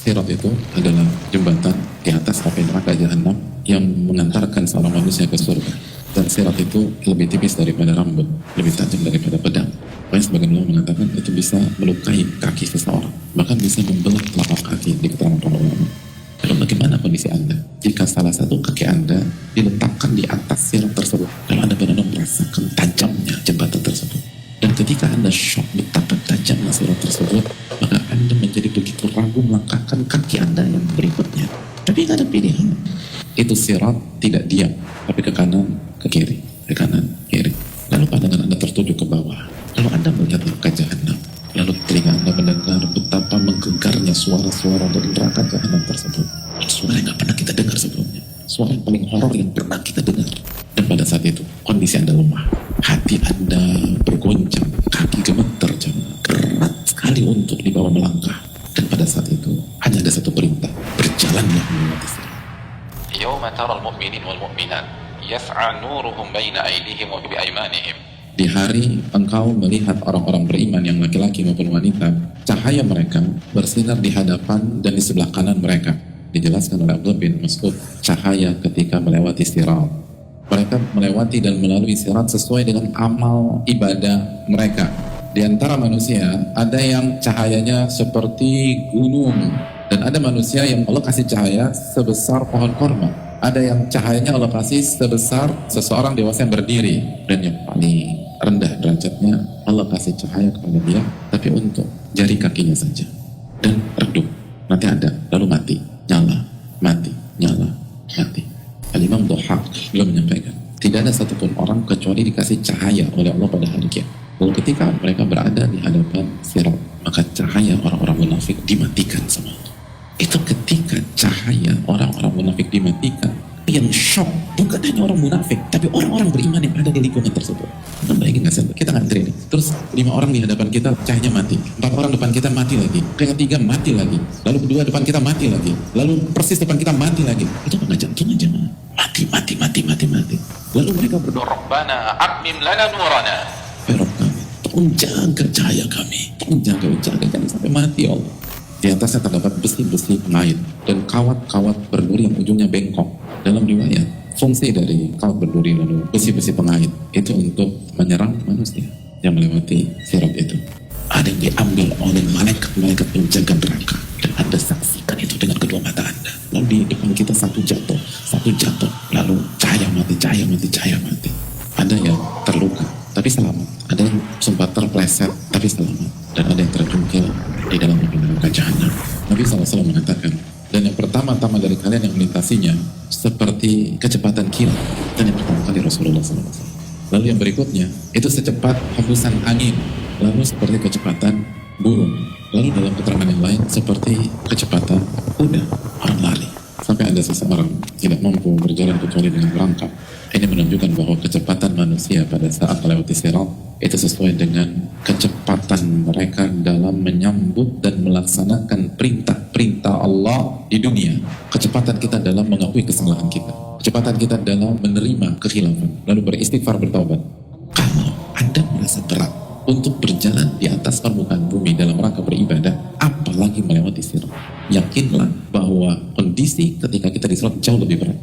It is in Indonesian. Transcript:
Sirat itu adalah jembatan di atas api neraka jahanam yang mengantarkan seorang manusia ke surga. Dan sirat itu lebih tipis daripada rambut, lebih tajam daripada pedang. Makanya sebagian ulama mengatakan itu bisa melukai kaki seseorang, bahkan bisa membelah telapak kaki di keterangan para ulama. Lalu bagaimana kondisi Anda jika salah satu kaki Anda diletakkan di atas sirat tersebut? Lalu Anda benar-benar merasakan tajamnya jembatan tersebut. Dan ketika Anda shock betapa tajamnya sirat tersebut, maka Anda menjadi begitu ragu melangkahkan kaki Anda yang berikutnya. Tapi tidak ada pilihan. Itu sirat tidak diam, tapi ke kanan, ke kiri, ke kanan, kiri. Lalu pandangan Anda tertuju ke bawah. Lalu Anda melihat neraka jahanam. Lalu telinga Anda mendengar betapa menggegarnya suara-suara dari neraka jahanam tersebut. Suara yang gak pernah kita dengar sebelumnya. Suara yang paling horor yang pernah kita dengar. Dan pada saat itu, kondisi Anda lemah. Hati Anda bergoncang, kaki gemeter, berat sekali untuk dibawa melangkah. Dan pada saat itu, hanya ada satu perintah. Berjalanlah melewati sirat. يوم ترى المؤمنين والمؤمنات يسعى نورهم بين أيديهم وبأيمانهم. Di hari engkau melihat orang-orang beriman yang laki-laki maupun wanita, cahaya mereka bersinar di hadapan dan di sebelah kanan mereka. Dijelaskan oleh Abdullah bin Mas'ud, cahaya ketika melewati sirat. Mereka melewati dan melalui sirat sesuai dengan amal ibadah mereka. Di antara manusia, ada yang cahayanya seperti gunung, dan ada manusia yang Allah kasih cahaya sebesar pohon korma. Ada yang cahayanya Allah kasih sebesar seseorang dewasa yang berdiri. Dan yang paling rendah derajatnya, Allah kasih cahaya kepada dia, tapi untuk jari kakinya saja. Dan redup, nanti ada, lalu mati, nyala, mati, nyala, mati. Al-Imam Dhahhak beliau menyampaikan, tidak ada satupun orang kecuali dikasih cahaya oleh Allah pada hari kiamat. Lalu ketika mereka berada di hadapan sirat, maka cahaya orang-orang munafik dimatikan sama Allah. Itu ketika cahaya orang-orang munafik dimatikan, yang shock bukan hanya orang munafik, tapi orang-orang beriman yang ada di lingkungan tersebut. Kita bayangin nggak sih? Kita ngantri nih, terus 5 orang di hadapan kita cahayanya mati, 4 orang depan kita mati lagi, ketiga mati lagi, lalu kedua depan kita mati lagi, lalu persis depan kita mati lagi. Itu apa jantungan jemaah? Mati. Lalu mereka berdoa, Rabbana atmim lana nurana. ya Rabb kami, tolong jaga cahaya kami, tolong jaga jangan sampai mati ya Allah. Di atasnya terdapat besi-besi pengait dan kawat-kawat berduri yang ujungnya bengkok. Dalam riwayat, fungsi dari kawat berduri lalu besi-besi pengait itu untuk menyerang manusia yang melewati sirat itu. Ada yang diambil oleh malaikat-malaikat penjaga neraka, dan Anda saksikan itu dengan kedua mata Anda. Lalu di depan kita satu jatuh, lalu cahaya mati. Ada yang terluka tapi selamat, ada yang sempat terpleset tapi selamat, dan ada yang terjungkil di dalam api neraka jahanam. Nabi SAW mengatakan, dan yang pertama-tama dari kalian yang melintasinya seperti kecepatan kilat. Dan yang pertama kali Rasulullah SAW. Lalu yang berikutnya itu secepat hembusan angin, lalu seperti kecepatan burung, lalu dalam keterangan yang lain seperti kecepatan kuda, orang lari. Sampai ada seseorang tidak mampu berjalan kecuali dengan merangkak. Ini menunjukkan bahwa kecepatan manusia pada saat melewati sirat itu sesuai dengan kecepatan mereka dalam menyambut dan melaksanakan perintah-perintah Allah di dunia. Kecepatan kita dalam mengakui kesalahan kita, kecepatan kita dalam menerima kekhilafan, lalu beristighfar, bertaubat. Kalau Anda merasa berat untuk berjalan di atas permukaan bumi dalam rangka beribadah, apalagi melewati sirat, yakinlah bahwa kondisi ketika kita di sirat jauh lebih berat.